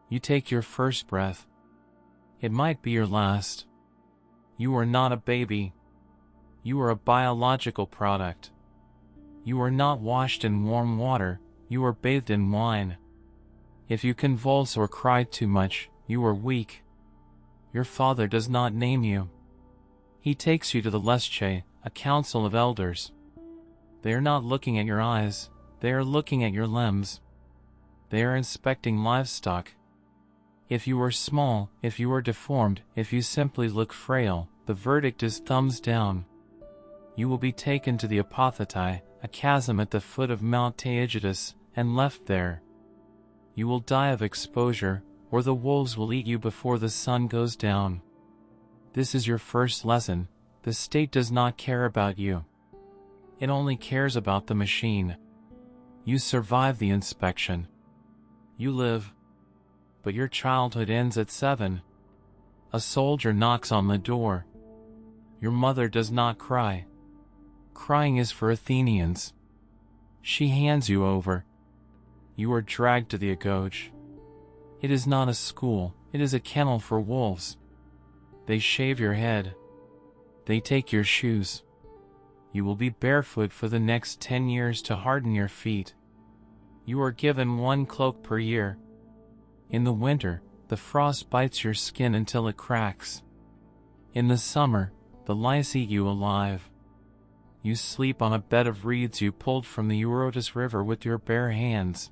You take your first breath. It might be your last. You are not a baby. You are a biological product. You are not washed in warm water, you are bathed in wine. If you convulse or cry too much, you are weak. Your father does not name you. He takes you to the Lesche, a council of elders. They are not looking at your eyes, they are looking at your limbs. They are inspecting livestock. If you are small, if you are deformed, if you simply look frail, the verdict is thumbs down. You will be taken to the Apothetae, a chasm at the foot of Mount Taygetus, and left there. You will die of exposure, or the wolves will eat you before the sun goes down. This is your first lesson. The state does not care about you. It only cares about the machine. You survive the inspection. You live. But your childhood ends at 7. A soldier knocks on the door. Your mother does not cry. Crying is for Athenians. She hands you over. You are dragged to the Agoge. It is not a school, it is a kennel for wolves. They shave your head. They take your shoes. You will be barefoot for the next 10 years to harden your feet. You are given 1 cloak per year. In the winter, the frost bites your skin until it cracks. In the summer, the lice eat you alive. You sleep on a bed of reeds you pulled from the Helots river with your bare hands.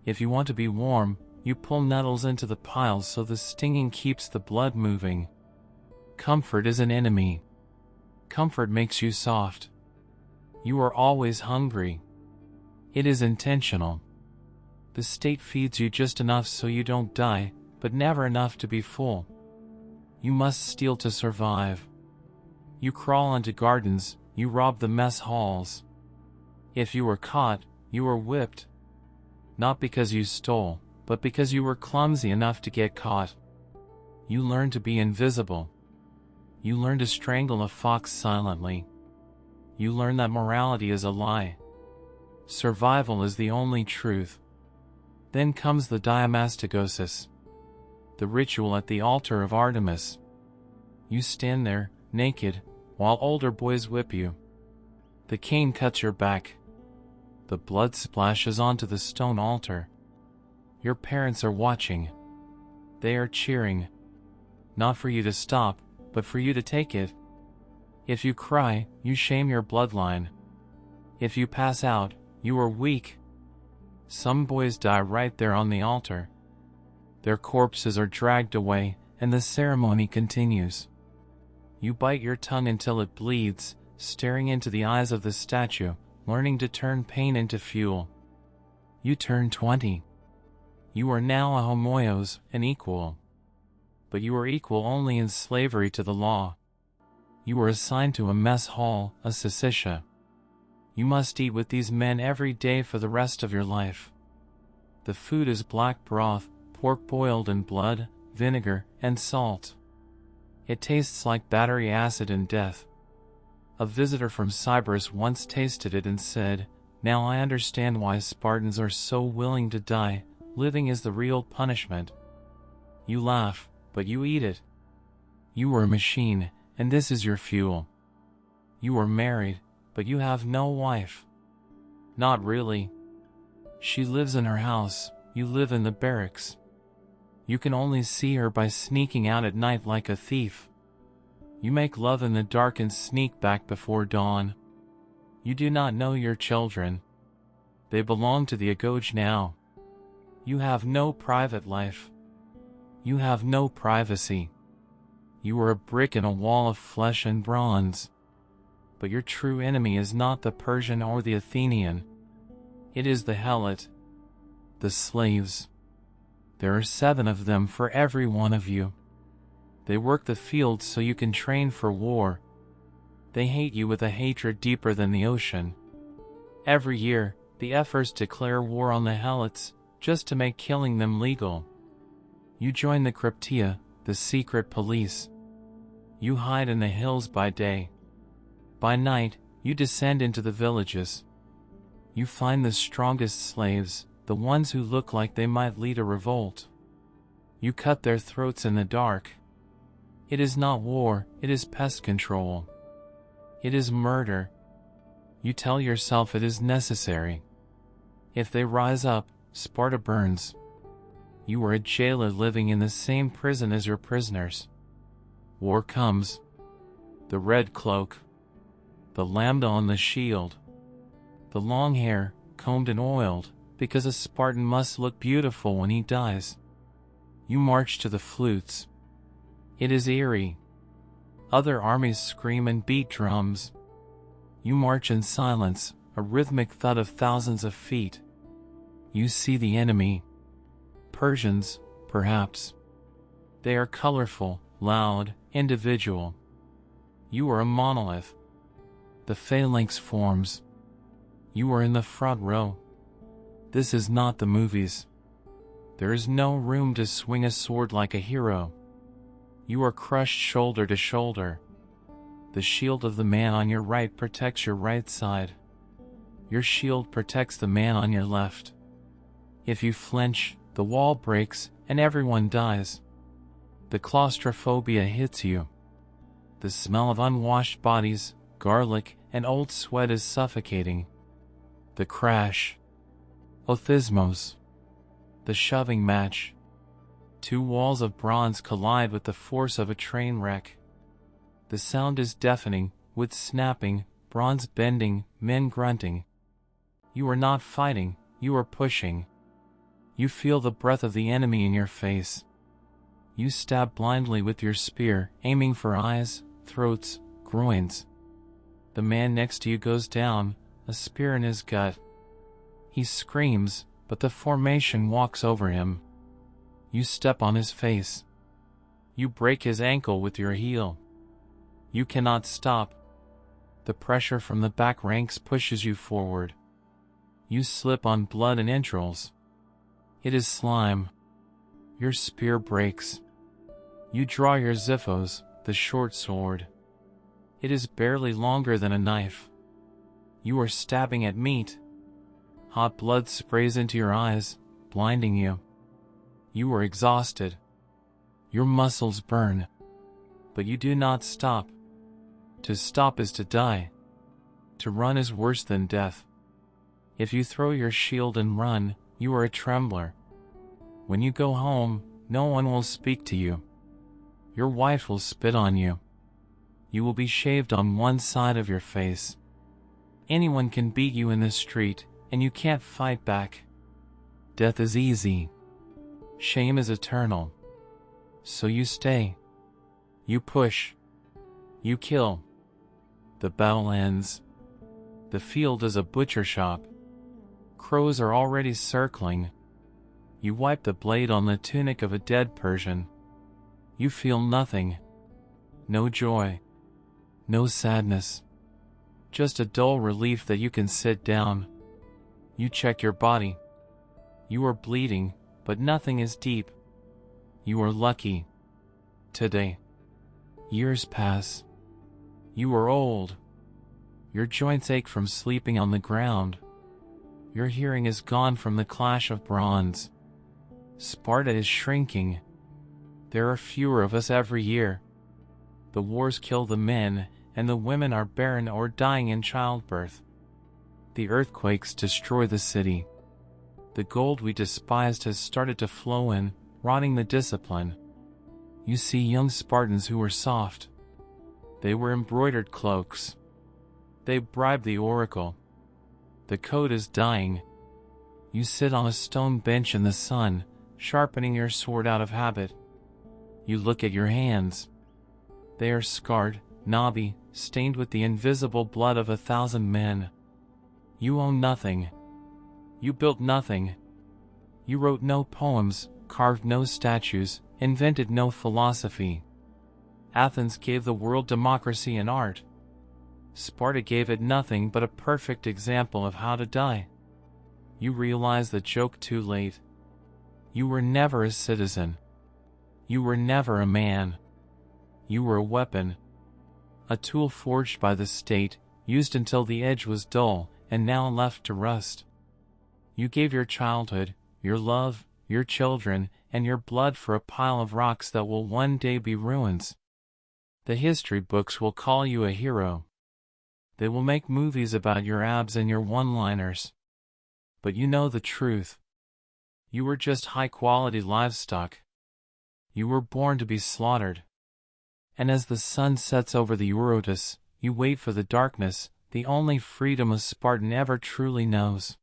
If you want to be warm, you pull nettles into the piles so the stinging keeps the blood moving. Comfort is an enemy. Comfort makes you soft. You are always hungry. It is intentional. The state feeds you just enough so you don't die, but never enough to be full. You must steal to survive. You crawl onto gardens, you rob the mess halls. If you were caught, you were whipped. Not because you stole, but because you were clumsy enough to get caught. You learn to be invisible. You learn to strangle a fox silently. You learn that morality is a lie. Survival is the only truth. Then comes the diamastagosis, the ritual at the altar of Artemis. You stand there, naked, while older boys whip you. The cane cuts your back. The blood splashes onto the stone altar. Your parents are watching. They are cheering. Not for you to stop, but for you to take it. If you cry, you shame your bloodline. If you pass out, you are weak. Some boys die right there on the altar. Their corpses are dragged away, and the ceremony continues. You bite your tongue until it bleeds, staring into the eyes of the statue, learning to turn pain into fuel. You turn 20. You are now a homoios, an equal. But you are equal only in slavery to the law. You are assigned to a mess hall, a syssitia. You must eat with these men every day for the rest of your life. The food is black broth, pork boiled in blood, vinegar, and salt. It tastes like battery acid and death. A visitor from Cyprus once tasted it and said, "Now I understand why Spartans are so willing to die. Living is the real punishment." You laugh, but you eat it. You are a machine, and this is your fuel. You are married, but you have no wife. Not really. She lives in her house, you live in the barracks. You can only see her by sneaking out at night like a thief. You make love in the dark and sneak back before dawn. You do not know your children. They belong to the Agoge now. You have no private life. You have no privacy. You are a brick in a wall of flesh and bronze. But your true enemy is not the Persian or the Athenian. It is the Helot. The slaves. There are 7 of them for every one of you. They work the fields so you can train for war. They hate you with a hatred deeper than the ocean. Every year, the Ephors declare war on the Helots, just to make killing them legal. You join the Cryptia, the secret police. You hide in the hills by day. By night, you descend into the villages. You find the strongest slaves, the ones who look like they might lead a revolt. You cut their throats in the dark. It is not war, it is pest control. It is murder. You tell yourself it is necessary. If they rise up, Sparta burns. You are a jailer living in the same prison as your prisoners. War comes. The red cloak. The lambda on the shield. The long hair, combed and oiled, because a Spartan must look beautiful when he dies. You march to the flutes. It is eerie. Other armies scream and beat drums. You march in silence, a rhythmic thud of thousands of feet. You see the enemy. Persians, perhaps. They are colorful, loud, individual. You are a monolith. The Phalanx forms. You are in the front row. This is not the movies. There is no room to swing a sword like a hero. You are crushed shoulder to shoulder. The shield of the man on your right protects your right side. Your shield protects the man on your left. If you flinch, the wall breaks and everyone dies. The claustrophobia hits you. The smell of unwashed bodies, garlic, and old sweat is suffocating. The crash. Othismos. The shoving match. Two walls of bronze collide with the force of a train wreck. The sound is deafening, with snapping, bronze bending, men grunting. You are not fighting, you are pushing. You feel the breath of the enemy in your face. You stab blindly with your spear, aiming for eyes, throats, groins. The man next to you goes down, a spear in his gut. He screams, but the formation walks over him. You step on his face. You break his ankle with your heel. You cannot stop. The pressure from the back ranks pushes you forward. You slip on blood and entrails. It is slime. Your spear breaks. You draw your xiphos, the short sword. It is barely longer than a knife. You are stabbing at meat. Hot blood sprays into your eyes, blinding you. You are exhausted. Your muscles burn. But you do not stop. To stop is to die. To run is worse than death. If you throw your shield and run, you are a trembler. When you go home, no one will speak to you. Your wife will spit on you. You will be shaved on one side of your face. Anyone can beat you in the street, and you can't fight back. Death is easy. Shame is eternal. So you stay. You push. You kill. The battle ends. The field is a butcher shop. Crows are already circling. You wipe the blade on the tunic of a dead Persian. You feel nothing. No joy. No sadness. Just a dull relief that you can sit down. You check your body. You are bleeding, but nothing is deep. You are lucky. Today. Years pass. You are old. Your joints ache from sleeping on the ground. Your hearing is gone from the clash of bronze. Sparta is shrinking. There are fewer of us every year. The wars kill the men, and the women are barren or dying in childbirth. The earthquakes destroy the city. The gold we despised has started to flow in, rotting the discipline. You see young Spartans who were soft. They were embroidered cloaks. They bribed the oracle. The code is dying. You sit on a stone bench in the sun, sharpening your sword out of habit. You look at your hands. They are scarred, knobby, stained with the invisible blood of 1,000 men. You own nothing. You built nothing. You wrote no poems, carved no statues, invented no philosophy. Athens gave the world democracy and art. Sparta gave it nothing but a perfect example of how to die. You realize the joke too late. You were never a citizen. You were never a man. You were a weapon. A tool forged by the state, used until the edge was dull, and now left to rust. You gave your childhood, your love, your children, and your blood for a pile of rocks that will one day be ruins. The history books will call you a hero. They will make movies about your abs and your one-liners. But you know the truth. You were just high-quality livestock. You were born to be slaughtered. And as the sun sets over the Eurotas, you wait for the darkness, the only freedom a Spartan ever truly knows.